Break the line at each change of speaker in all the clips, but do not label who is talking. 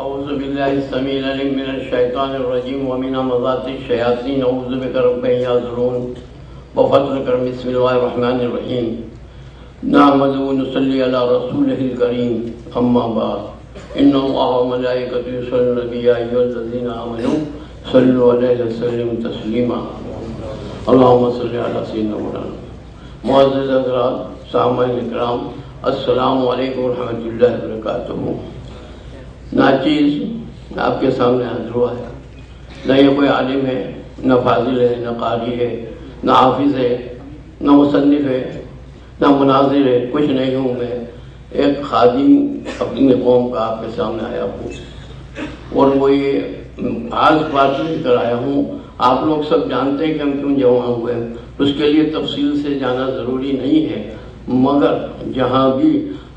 اعوذ باللہ السمیع العلیم من الشیطان الرجیم ومن همزات الشیاطین اعوذ بک رب ان یحضرون بفضلک بسم اللہ الرحمن الرحیم نحمده ونصلی علی رسولہ الکریم اما بعد ان اللہ وملائکته یصلون علی النبی یا ایھا الذین آمنوا صلوا علیہ وسلموا تسلیما اللهم صل علی سیدنا مولانا۔ معزز حضرات، سامعین اکرام، السلام علیکم ورحمۃ اللہ وبرکاتہ۔ ناچیز آپ کے سامنے حاضر ہوا ہے، نہ یہ کوئی عالم ہے، نہ فاضل ہے، نہ قاری ہے، نہ حافظ ہے، نہ مصنف ہے، نہ مناظر ہے، کچھ نہیں ہوں۔ میں ایک خادم اپنی قوم کا آپ کے سامنے آیا ہوں، اور وہ یہ خاص بات لے کر آیا ہوں۔ آپ لوگ سب جانتے ہیں کہ ہم کیوں جمع ہوئے ہیں، اس کے لیے تفصیل سے جانا ضروری نہیں ہے، مگر جہاں بھی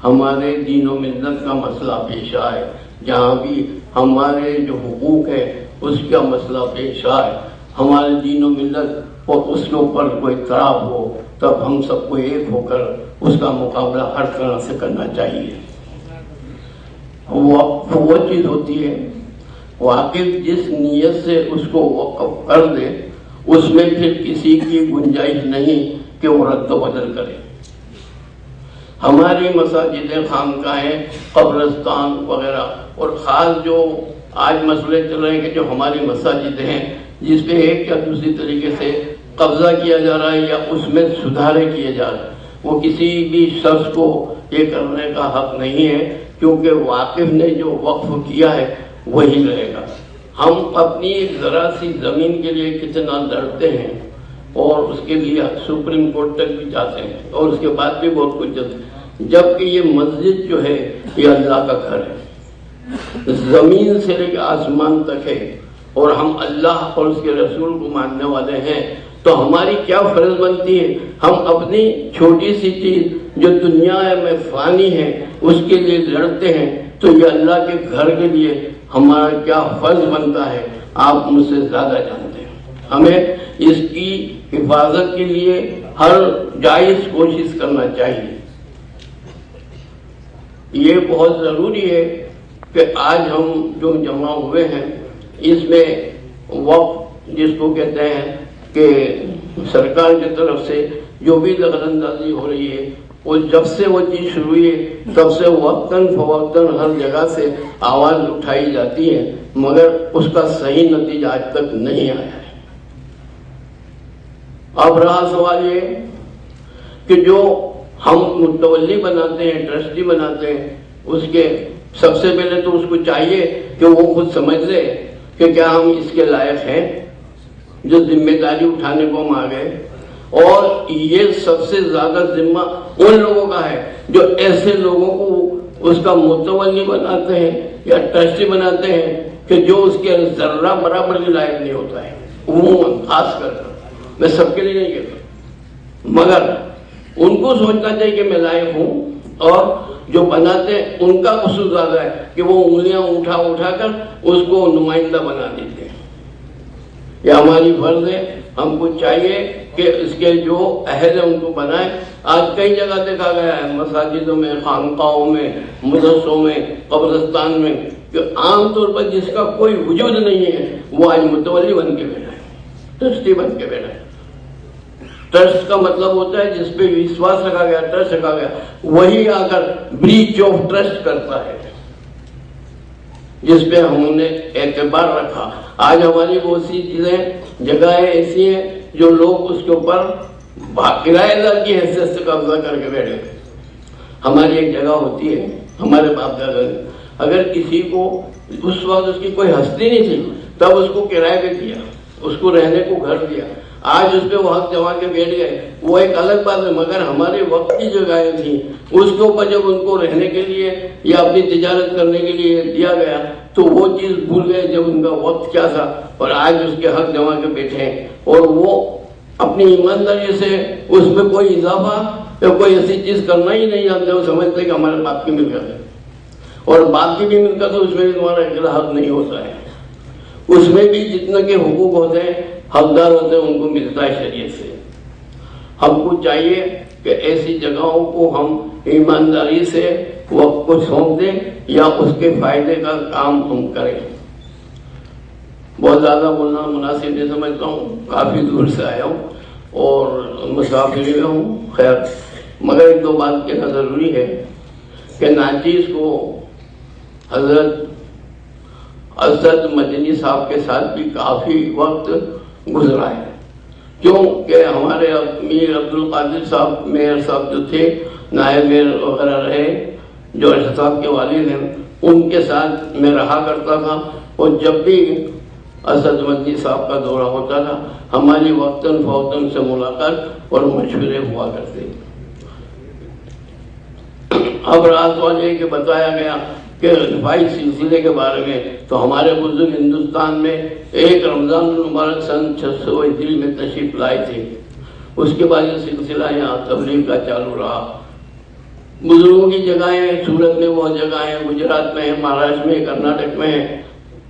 ہمارے دین و ملت کا مسئلہ پیش آئے، جہاں بھی ہمارے جو حقوق ہے اس کا مسئلہ پیش آئے، ہمارے دین و ملت اور اس کے اوپر کوئی اضطراب ہو، تب ہم سب کو ایک ہو کر اس کا مقابلہ ہر طرح سے کرنا چاہیے۔ وہ چیز ہوتی ہے، واقف جس نیت سے اس کو وقف کر دے، اس میں پھر کسی کی گنجائش نہیں کہ وہ رد و بدل کرے۔ ہماری مساجدیں، خانقاہیں، قبرستان وغیرہ، اور خاص جو آج مسئلے چل رہے ہیں کہ جو ہماری مساجدیں ہیں جس پہ ایک یا دوسری طریقے سے قبضہ کیا جا رہا ہے یا اس میں سدھارے کیے جا رہے ہیں، وہ کسی بھی شخص کو یہ کرنے کا حق نہیں ہے، کیونکہ واقف نے جو وقف کیا ہے وہی رہے گا۔ ہم اپنی ذرا سی زمین کے لیے کتنا لڑتے ہیں، اور اس کے لیے سپریم کورٹ تک بھی جاتے ہیں، اور اس کے بعد بھی بہت کچھ چلتے ہیں، جبکہ یہ مسجد جو ہے یہ اللہ کا گھر ہے، زمین سے لے کے آسمان تک ہے، اور ہم اللہ اور اس کے رسول کو ماننے والے ہیں۔ تو ہماری کیا فرض بنتی ہے، ہم اپنی چھوٹی سی چیز جو دنیا میں فانی ہے اس کے لیے لڑتے ہیں، تو یہ اللہ کے گھر کے لیے ہمارا کیا فرض بنتا ہے آپ مجھ سے زیادہ جانتے ہیں۔ ہمیں اس کی حفاظت کے لیے ہر جائز کوشش کرنا چاہیے۔ یہ بہت ضروری ہے کہ آج ہم جو جمع ہوئے ہیں اس میں وقف جس کو کہتے ہیں کہ سرکار کی طرف سے جو بھی دخل اندازی ہو رہی ہے، وہ جب سے وہ چیز شروع ہوئی ہے تب سے وقتاً فوقتاً ہر جگہ سے آواز اٹھائی جاتی ہے، مگر اس کا صحیح نتیجہ آج تک نہیں آیا ہے۔ اب رہا سوال یہ کہ جو ہم متولی بناتے ہیں، ٹرسٹی بناتے ہیں، اس کے سب سے پہلے تو اس کو چاہیے کہ وہ خود سمجھ لے کہ کیا ہم اس کے لائق ہیں جو ذمہ داری اٹھانے کو ہم آ گئے۔ اور یہ سب سے زیادہ ذمہ ان لوگوں کا ہے جو ایسے لوگوں کو اس کا متولی بناتے ہیں یا ٹرسٹی بناتے ہیں کہ جو اس کے ذرہ برابر کے لائق نہیں ہوتا ہے۔ عموماً خاص کر میں سب کے لیے نہیں کہتا، مگر ان کو سوچنا چاہیے کہ میں لائق ہوں، اور جو بناتے ہیں ان کا قصور زیادہ ہے کہ وہ انگلیاں اٹھا اٹھا کر اس کو نمائندہ بنا دیتے ہیں۔ یہ ہماری فرض ہے، ہم کو چاہیے کہ اس کے جو اہل ہیں ان کو بنائیں۔ آج کئی جگہ دیکھا گیا ہے، مساجدوں میں، خانقاہوں میں، مدرسوں میں، قبرستان میں، کہ عام طور پر جس کا کوئی وجود نہیں ہے وہ آج متولی بن کے بیٹھا ہے، ٹرسٹی بن کے بیٹھا ہے۔ ٹرسٹ کا مطلب ہوتا ہے جس پہ وشواس رکھا گیا، ٹرسٹ رکھا گیا، وہی آ کر بریچ آف ٹرسٹ کرتا ہے جس پہ ہم نے اعتبار رکھا۔ آج ہماری بہت سی چیزیں، جگہیں ایسی ہیں جو لوگ اس کے اوپر کرایہ دار کی حیثیت سے قبضہ کر کے بیٹھے۔ ہماری ایک جگہ ہوتی ہے، ہمارے باپ دادا نے اگر کسی کو اس وقت اس کی کوئی ہستی نہیں تھی تب اس کو کرایہ پہ دیا، اس کو رہنے کو گھر دیا، آج اس پہ وہ حق جما کے بیٹھ گئے، وہ ایک الگ بات ہے، مگر ہمارے وقت کی جگہیں تھیں اس کے اوپر جب ان کو رہنے کے لیے یا اپنی تجارت کرنے کے لیے دیا گیا تو وہ چیز بھول گئے جب ان کا وقت کیا تھا، اور آج اس کے حق جما کے بیٹھے ہیں، اور وہ اپنی ایمانداری سے اس میں کوئی اضافہ یا کوئی ایسی چیز کرنا ہی نہیں جانتے۔ وہ سمجھتے کہ ہمارے باپ کی ملکت ہے، اور باپ کی بھی ملکت ہے، اس میں بھی تمہارا اکیلا حق نہیں ہوتا ہے، اس میں بھی جتنے کے حقوق ہوتے ہیں، حقدار ہوتے ہیں، ان کو ملتا ہے شریعت سے۔ ہم کو چاہیے کہ ایسی جگہوں کو ہم ایمانداری سے وقت کو سونپ دیں یا اس کے فائدے کا کام ہم کریں. بہت زیادہ بولنا مناسب نہیں سمجھتا ہوں، کافی دور سے آیا ہوں اور مسافری میں ہوں. خیر، مگر ایک دو بات کہنا ضروری ہے کہ ناچیز کو حضرت اسد مدنی صاحب کے ساتھ بھی کافی وقت گزرا ہے، کیونکہ ہمارے میر عبد القادر صاحب میئر صاحب جو تھے، نائب میئر وغیرہ رہے، جو ارشد صاحب کے والد ہیں، ان کے ساتھ میں رہا کرتا تھا. اور جب بھی اسد مدنی صاحب کا دورہ ہوتا تھا، ہماری وقتاً فوقتاً سے ملاقات اور مشورے ہوا کرتے. اب رات والے کہ بتایا گیا کہ رفاعی سلسلے کے بارے میں، تو ہمارے بزرگ ہندوستان میں ایک رمضان المبارک سن 600 ہجری میں تشریف لائے تھے. اس کے بعد یہ سلسلہ یہاں تبلیغ کا چالو رہا. بزرگوں کی جگہیں سورت میں بہت جگہ ہیں، گجرات میں ہے، مہاراشٹر میں، کرناٹک میں ہے،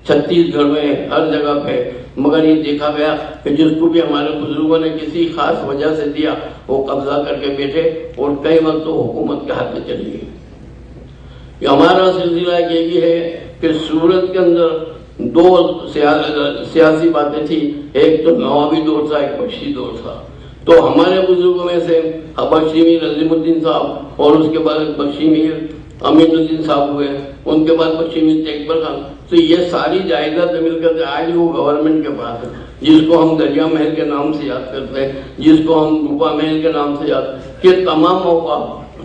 چھتیس گڑھ میں، ہر جگہ پہ. مگر یہ دیکھا گیا کہ جس کو بھی ہمارے بزرگوں نے کسی خاص وجہ سے دیا، وہ قبضہ کر کے بیٹھے اور کئی وقت تو حکومت کے ہاتھ میں چلی گئی. یہ ہمارا سلسلہ یہی ہے کہ سورت کے اندر دو سیاسی باتیں تھی، ایک تو نوابی دور تھا، ایک بخشی دور تھا. تو ہمارے بزرگوں میں سے بخشی میر عظیم الدین صاحب، اور اس کے بعد بخشی میر امین الدین صاحب ہوئے، ان کے بعد بخشی میر اکبر خان. تو یہ ساری جائیداد مل کر آج وہ گورنمنٹ کے پاس ہے، جس کو ہم دریا محل کے نام سے یاد کرتے ہیں، جس کو ہم روپا محل کے نام سے یاد کرتے ہیں. یہ تمام موقع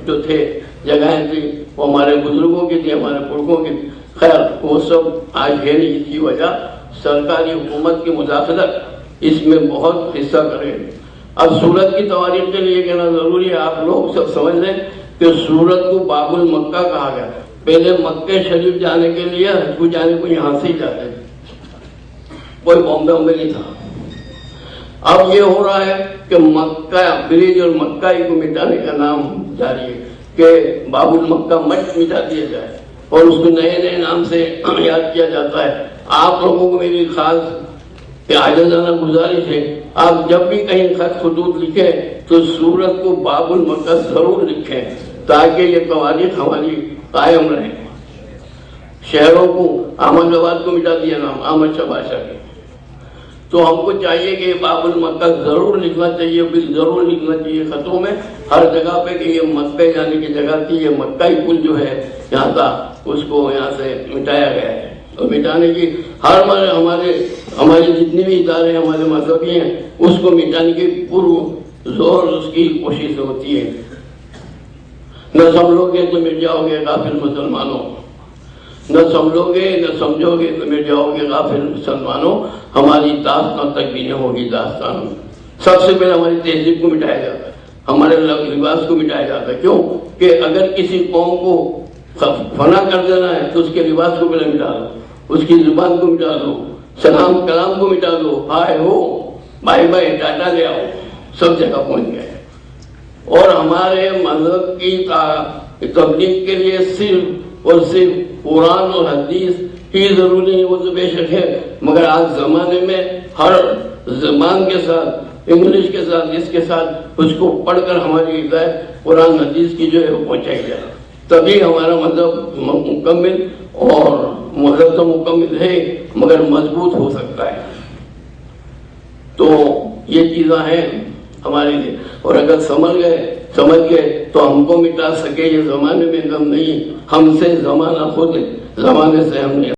جو تھے، جگہیں تھیں، وہ ہمارے بزرگوں کی تھی، ہمارے پرکھوں کی تھی. خیر، وہ سب آج ہے نہیں. اس کی وجہ سرکاری حکومت کی مداخلت اس میں بہت حصہ کرے. اب سورت کی تواریخ کے لیے کہنا ضروری ہے. آپ لوگ سب سمجھ لیں کہ سورت کو باب المکہ کہا گیا. پہلے مکہ شریف جانے کے لیے حج کو جانے کو یہاں سے ہی جاتے تھے، کوئی بامبے نہیں تھا. اب یہ ہو رہا ہے کہ مکہ برج اور مکہ کو مٹانے کا نام جاری ہے کہ باب المکہ مٹ مٹا دیا جائے اور اس کو نئے نئے نام سے یاد کیا جاتا ہے. آپ لوگوں کو میری خاص عاجزانہ گزارش ہے، آپ جب بھی کہیں خط خطوط لکھیں تو سورت کو باب المکہ ضرور لکھیں تاکہ یہ تواریخ ہماری قائم رہے. شہروں کو احمد آباد کو مٹا دیا نام احمد شاہ بادشاہ کے، تو ہم کو چاہیے کہ باب المکہ ضرور لکھنا چاہیے، ضرور لکھنا چاہیے خطوں میں ہر جگہ پہ کہ یہ مکہ جانے کی جگہ تھی. یہ مکہ ہی پل جو ہے یہاں تھا، اس کو یہاں سے مٹایا گیا ہے. اور مٹانے کی ہمارے جتنے بھی ادارے ہمارے مذہبی ہیں، اس کو مٹانے کی پورا زور اس کی کوشش ہوتی ہے. نہ سمجھو گے تو مٹ جاؤ گے غافل مسلمانوں، نہ سمجھو گے نہ سمجھو گے تو مٹ جاؤ گے غافل مسلمانوں. ہماری داستان تک بھی نہیں ہوگی داستان. سب سے پہلے ہماری تہذیب کو مٹایا جاتا ہے، ہمارے لباس کو مٹایا جاتا ہے. کیوں کہ اگر کسی قوم کو فنا کر دینا ہے تو اس کے لباس کو پہلے مٹا دو، اس کی زبان کو مٹا دو، سلام کلام کو مٹا دو، ہائے ہو بائی بائی ٹاٹا لے آؤ، سب جگہ پہنچ گئے. اور ہمارے مذہب کی تبلیغ کے لیے صرف اور صرف قرآن اور حدیث ہی ضروری ہے، وہ تو بے شک ہے. مگر آج زمانے میں ہر زبان کے ساتھ، انگلش کے ساتھ، اس کے ساتھ اس کو پڑھ کر ہماری ہدایت قرآن حدیث کی جو ہے وہ پہنچائی جائے، تبھی ہمارا مذہب مکمل، اور مذہب تو مکمل ہے مگر مضبوط ہو سکتا ہے. تو یہ چیزیں ہیں ہمارے لیے. اور اگر سمجھ گئے تو ہم کو مٹا سکے یہ زمانے میں غم نہیں، ہم سے زمانہ خود ہے، زمانے سے ہم نے